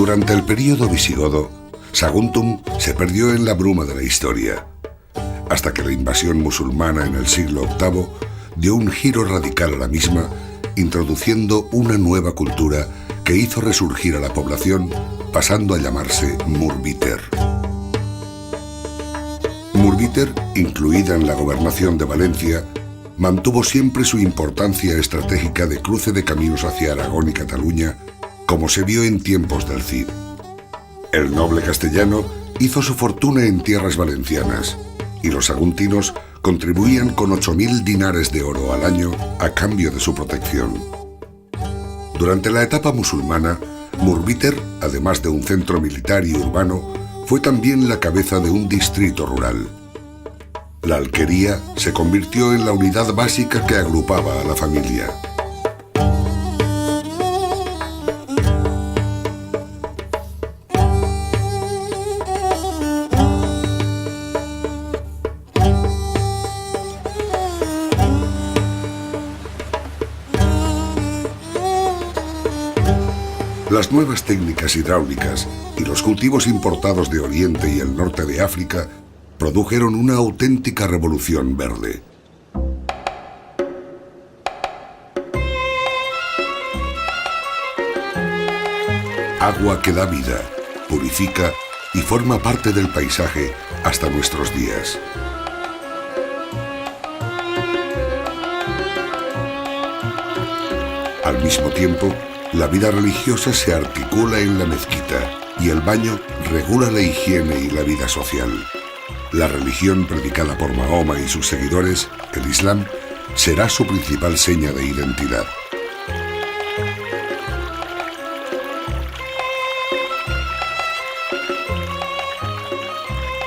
Durante el período visigodo, Saguntum se perdió en la bruma de la historia, hasta que la invasión musulmana en el siglo VIII dio un giro radical a la misma, introduciendo una nueva cultura que hizo resurgir a la población, pasando a llamarse Murviter. Murviter, incluida en la gobernación de Valencia, mantuvo siempre su importancia estratégica de cruce de caminos hacia Aragón y Cataluña, como se vio en tiempos del Cid. El noble castellano hizo su fortuna en tierras valencianas, y los saguntinos contribuían con 8.000 dinares de oro al año a cambio de su protección. Durante la etapa musulmana, Murviter, además de un centro militar y urbano, fue también la cabeza de un distrito rural. La alquería se convirtió en la unidad básica que agrupaba a la familia. Las nuevas técnicas hidráulicas y los cultivos importados de Oriente y el norte de África produjeron una auténtica revolución verde. Agua que da vida, purifica y forma parte del paisaje hasta nuestros días. Al mismo tiempo, la vida religiosa se articula en la mezquita y el baño regula la higiene y la vida social. La religión predicada por Mahoma y sus seguidores, el Islam, será su principal seña de identidad.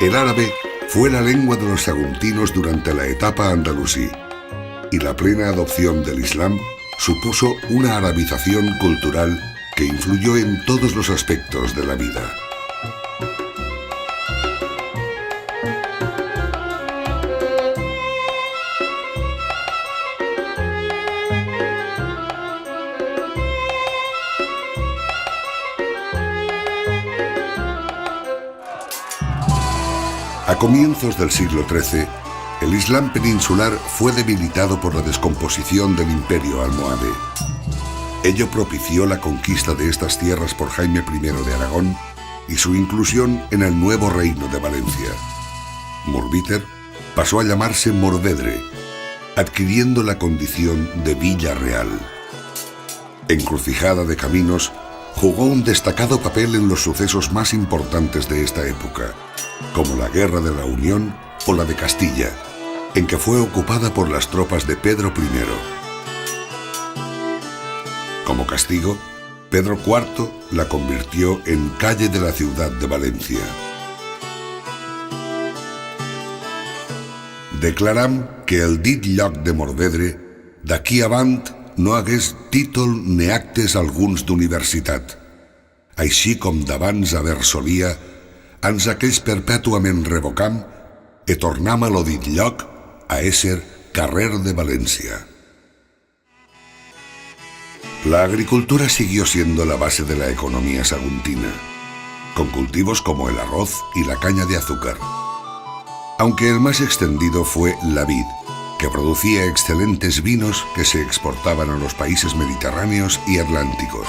El árabe fue la lengua de los saguntinos durante la etapa andalusí, y la plena adopción del Islam supuso una arabización cultural que influyó en todos los aspectos de la vida. A comienzos del siglo XIII, el Islam peninsular fue debilitado por la descomposición del Imperio almohade. Ello propició la conquista de estas tierras por Jaime I de Aragón y su inclusión en el nuevo reino de Valencia. Murviter pasó a llamarse Morvedre, adquiriendo la condición de villa real. Encrucijada de caminos, jugó un destacado papel en los sucesos más importantes de esta época, como la Guerra de la Unión o la de Castilla, en que fue ocupada por las tropas de Pedro I. Como castigo, Pedro IV la convirtió en calle de la ciudad de Valencia. Declaram que el dit lloc de Morvedre d'aquí avant no hagués títol ni actes alguns d'universitat, així com d'abans haver solia, ans aquells perpètuament revocam e tornam a lo dit lloc a ésser carrer de Valencia. La agricultura siguió siendo la base de la economía saguntina, con cultivos como el arroz y la caña de azúcar. Aunque el más extendido fue la vid, que producía excelentes vinos que se exportaban a los países mediterráneos y atlánticos.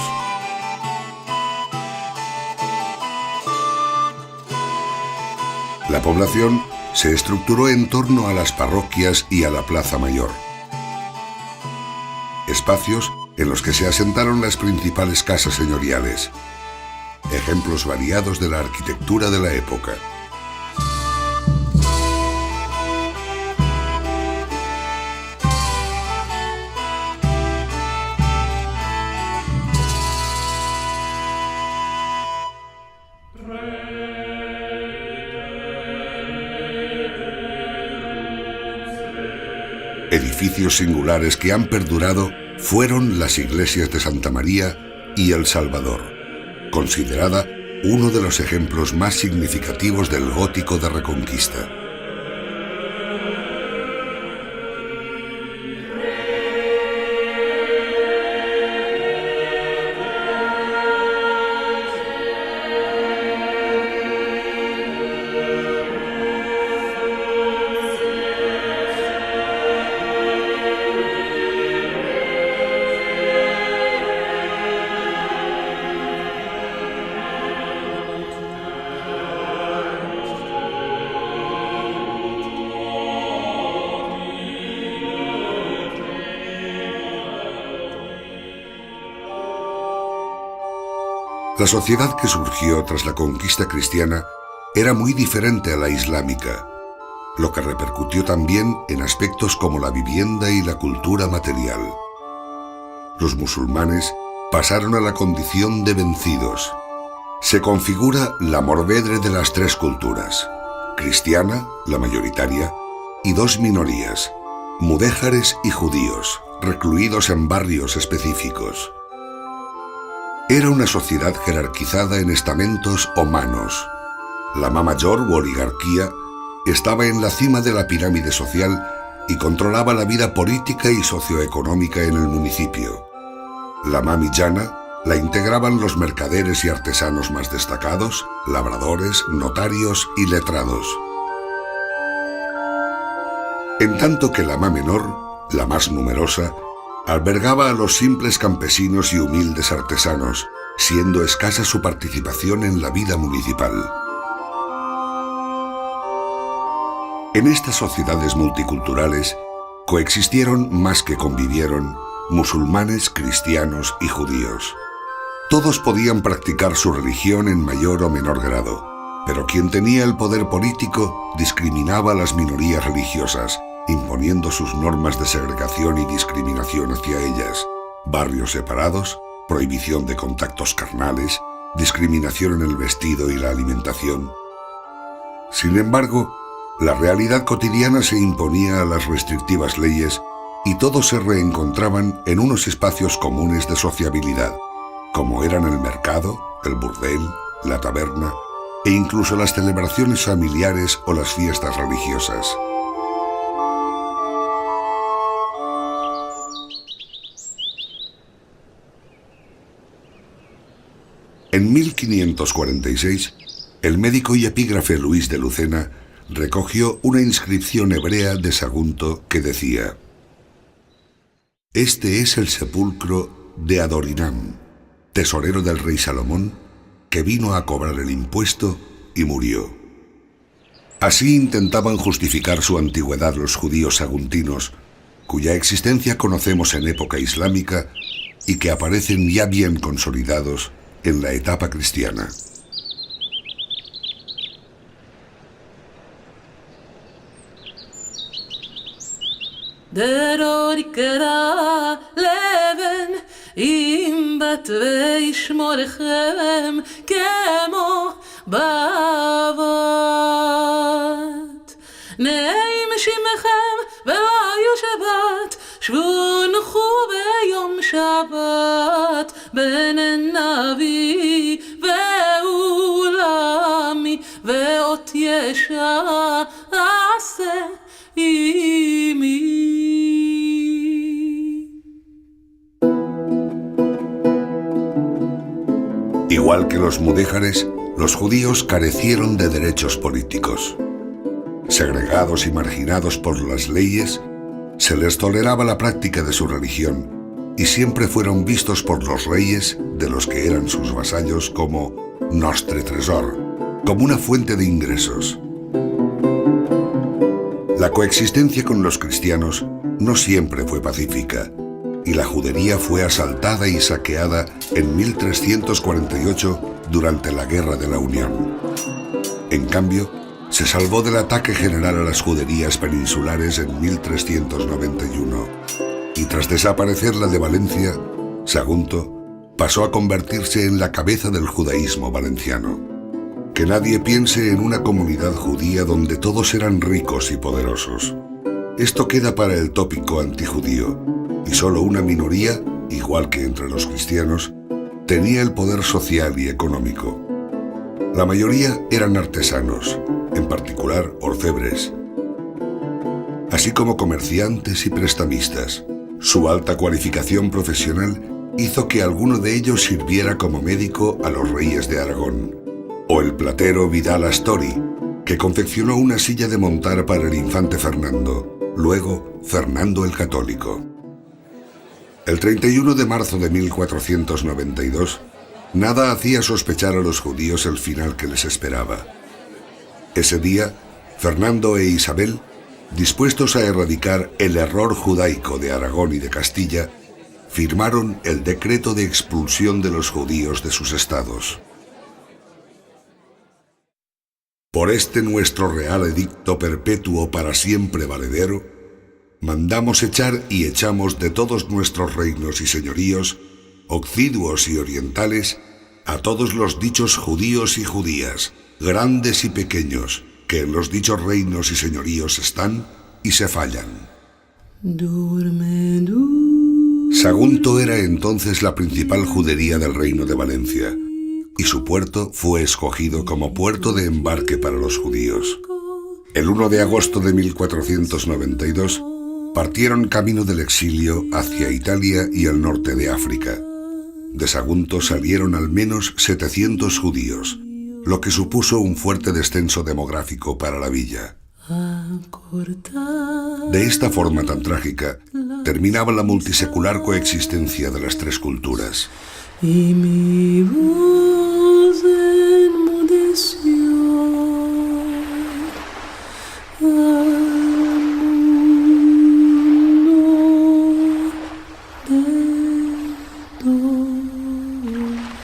La población se estructuró en torno a las parroquias y a la Plaza Mayor, espacios en los que se asentaron las principales casas señoriales, ejemplos variados de la arquitectura de la época. Edificios singulares que han perdurado fueron las iglesias de Santa María y El Salvador, considerada uno de los ejemplos más significativos del gótico de Reconquista. La sociedad que surgió tras la conquista cristiana era muy diferente a la islámica, lo que repercutió también en aspectos como la vivienda y la cultura material. Los musulmanes pasaron a la condición de vencidos. Se configura la morvedre de las tres culturas, cristiana, la mayoritaria, y dos minorías, mudéjares y judíos, recluidos en barrios específicos. Era una sociedad jerarquizada en estamentos o manos. La ma mayor u oligarquía estaba en la cima de la pirámide social y controlaba la vida política y socioeconómica en el municipio. La ma mitjana la integraban los mercaderes y artesanos más destacados, labradores, notarios y letrados. En tanto que la ma menor, la más numerosa, albergaba a los simples campesinos y humildes artesanos, siendo escasa su participación en la vida municipal. En estas sociedades multiculturales coexistieron más que convivieron musulmanes, cristianos y judíos. Todos podían practicar su religión en mayor o menor grado, pero quien tenía el poder político discriminaba a las minorías religiosas, imponiendo sus normas de segregación y discriminación hacia ellas, barrios separados, prohibición de contactos carnales, discriminación en el vestido y la alimentación. Sin embargo, la realidad cotidiana se imponía a las restrictivas leyes y todos se reencontraban en unos espacios comunes de sociabilidad, como eran el mercado, el burdel, la taberna e incluso las celebraciones familiares o las fiestas religiosas. En 1546, el médico y epígrafe Luis de Lucena recogió una inscripción hebrea de Sagunto que decía: «Este es el sepulcro de Adorinam, tesorero del rey Salomón, que vino a cobrar el impuesto y murió». Así intentaban justificar su antigüedad los judíos saguntinos, cuya existencia conocemos en época islámica y que aparecen ya bien consolidados en la etapa cristiana. דרוריקרא לבן אם בת וישמורכם כמו בבת נעים שמכם ולא יהיו שבת שבו נחו ביום שבת בין הנביא ואולמי ואות ישע עשה עמי. Igual que los mudéjares, los judíos carecieron de derechos políticos. Segregados y marginados por las leyes, se les toleraba la práctica de su religión y siempre fueron vistos por los reyes, de los que eran sus vasallos, como nostre tresor, como una fuente de ingresos. La coexistencia con los cristianos no siempre fue pacífica, y la judería fue asaltada y saqueada en 1348 durante la Guerra de la Unión. En cambio, se salvó del ataque general a las juderías peninsulares en 1391, y tras desaparecer la de Valencia, Sagunto pasó a convertirse en la cabeza del judaísmo valenciano. Que nadie piense en una comunidad judía donde todos eran ricos y poderosos. Esto queda para el tópico antijudío, y solo una minoría, igual que entre los cristianos, tenía el poder social y económico. La mayoría eran artesanos, en particular orfebres, así como comerciantes y prestamistas. Su alta cualificación profesional hizo que alguno de ellos sirviera como médico a los reyes de Aragón, o el platero Vidal Astori, que confeccionó una silla de montar para el infante Fernando, luego Fernando el Católico. El 31 de marzo de 1492, nada hacía sospechar a los judíos el final que les esperaba. Ese día, Fernando e Isabel, dispuestos a erradicar el error judaico de Aragón y de Castilla, firmaron el decreto de expulsión de los judíos de sus estados. Por este nuestro real edicto perpetuo para siempre valedero, mandamos echar y echamos de todos nuestros reinos y señoríos, occiduos y orientales, a todos los dichos judíos y judías, grandes y pequeños, que en los dichos reinos y señoríos están y se fallan. Sagunto era entonces la principal judería del reino de Valencia, y su puerto fue escogido como puerto de embarque para los judíos. El 1 de agosto de 1492 partieron camino del exilio hacia Italia y el norte de África. De Sagunto salieron al menos 700 judíos, lo que supuso un fuerte descenso demográfico para la villa. De esta forma tan trágica, terminaba la multisecular coexistencia de las tres culturas. Y mi voz enmudeció al mundo de todo.